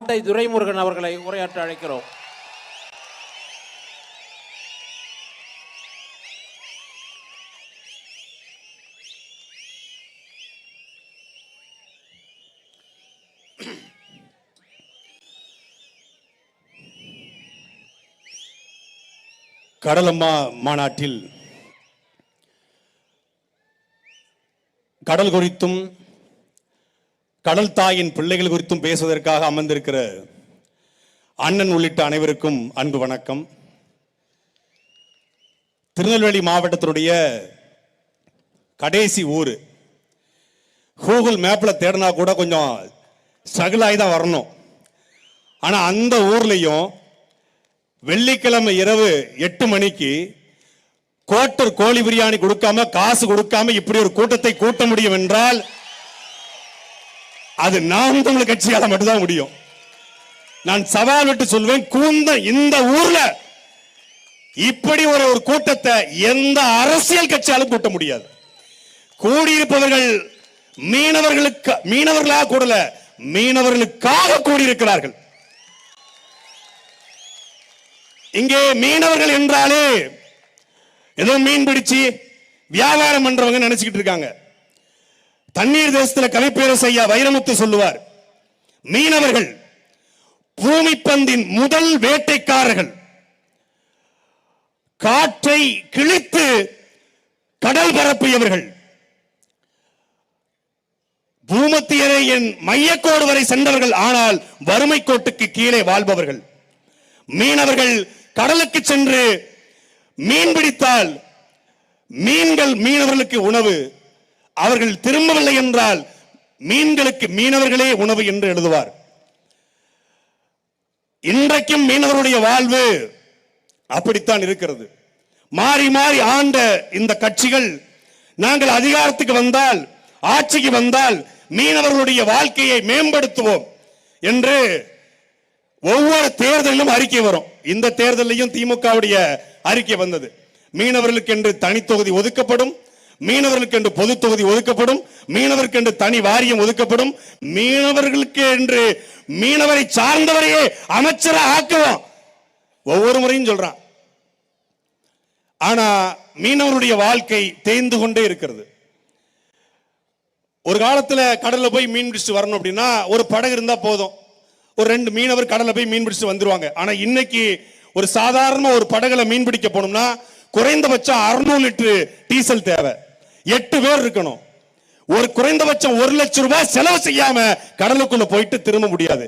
துரைமுருகன் அவர்களை உரையாற்ற அழைக்கிறோம். கடலம்மா மாநாட்டில் கடல் குறித்தும் கடல் தாயின் பிள்ளைகள் குறித்தும் பேசுவதற்காக அமர்ந்திருக்கிற அண்ணன் உள்ளிட்ட அனைவருக்கும் அன்பு வணக்கம். திருநெல்வேலி மாவட்டத்தினுடைய கடைசி ஊர். கூகுள் மேப்ல தேடினா கூட கொஞ்சம் ஸ்ட்ரகிள் ஆகி தான் வரணும். ஆனா அந்த ஊர்லயும் வெள்ளிக்கிழமை இரவு 8 மணிக்கு கோட்டர் கோழி பிரியாணி கொடுக்காம காசு கொடுக்காம இப்படி ஒரு கூட்டத்தை கூட்ட முடியும் என்றால் அது நாம் தமிழ் கட்சியால மட்டும்தான் முடியும். நான் சவால் விட்டு சொல்வேன், இந்த ஊர்ல இப்படி ஒரு கூட்டத்தை எந்த அரசியல் கட்சியாலும் கூட்ட முடியாது. கூடியிருப்பவர்கள் மீனவர்களாக கூடல, மீனவர்களுக்காக கூடியிருக்கிறார்கள். இங்கே மீனவர்கள் என்றாலே ஏதோ மீன் பிடிச்சு வியாபாரம் பண்றவங்க நினைச்சுக்கிட்டு இருக்காங்க. தண்ணீர் தேசத்துல கவிப்பேரசு ஐயா வைரமுத்து சொல்லுவார், மீனவர்கள் பூமிப்பந்தின் முதல் வேட்டைக்காரர்கள். காற்றை கிழித்து கடல் பரப்பியவர்கள், பூமத்தியரையின் மையக்கோடு வரை சென்றவர்கள், ஆனால் வறுமை கோட்டுக்கு கீழே வாழ்பவர்கள். மீனவர்கள் கடலுக்கு சென்று மீன் பிடித்தால் மீன்கள் மீனவர்களுக்கு உணவு, அவர்கள் திரும்பவில்லை என்றால் மீன்களுக்கு மீனவர்களே உணவு என்று எழுதுவார். இன்றைக்கும் மீனவருடைய வாழ்வு அப்படித்தான் இருக்கிறது. மாறி மாறி ஆண்ட இந்த கட்சிகள் நாங்கள் அதிகாரத்துக்கு வந்தால், ஆட்சிக்கு வந்தால் மீனவர்களுடைய வாழ்க்கையை மேம்படுத்துவோம் என்று ஒவ்வொரு தேர்தலிலும் அறிக்கை வரும். இந்த தேர்தலையும் திமுகவுடைய அறிக்கை வந்தது. மீனவர்களுக்கு என்று தனி தொகுதி ஒதுக்கப்படும், மீனவர்களுக்கு என்று பொது தொகுதி ஒதுக்கப்படும், மீனவருக்கு என்று தனி வாரியம் ஒதுக்கப்படும், மீனவர்களுக்கு என்று மீனவரை சார்ந்தவரையே அமைச்சராக ஆக்குவோம் ஒவ்வொரு முறையும் சொல்றான். ஆனா மீனவருடைய வாழ்க்கை தேய்ந்து கொண்டே இருக்கிறது. ஒரு காலத்துல கடல்ல போய் மீன் பிடிச்சு வரணும் அப்படின்னா ஒரு படகு இருந்தா போதும், ஒரு 2 மீனவர் கடல்ல போய் மீன் பிடிச்சு வந்துருவாங்க. ஆனா இன்னைக்கு ஒரு சாதாரண ஒரு படகுல மீன் பிடிக்க போனோம்னா குறைந்தபட்சம் 600 லிட்டர் டீசல் தேவை. 8 பேர் இருக்கணும். ஒரு குறைந்தபட்சம் 1 லட்சம் ரூபாய் செலவு செய்யாம கடலுக்குள்ள போயிட்டு திரும்ப முடியாது.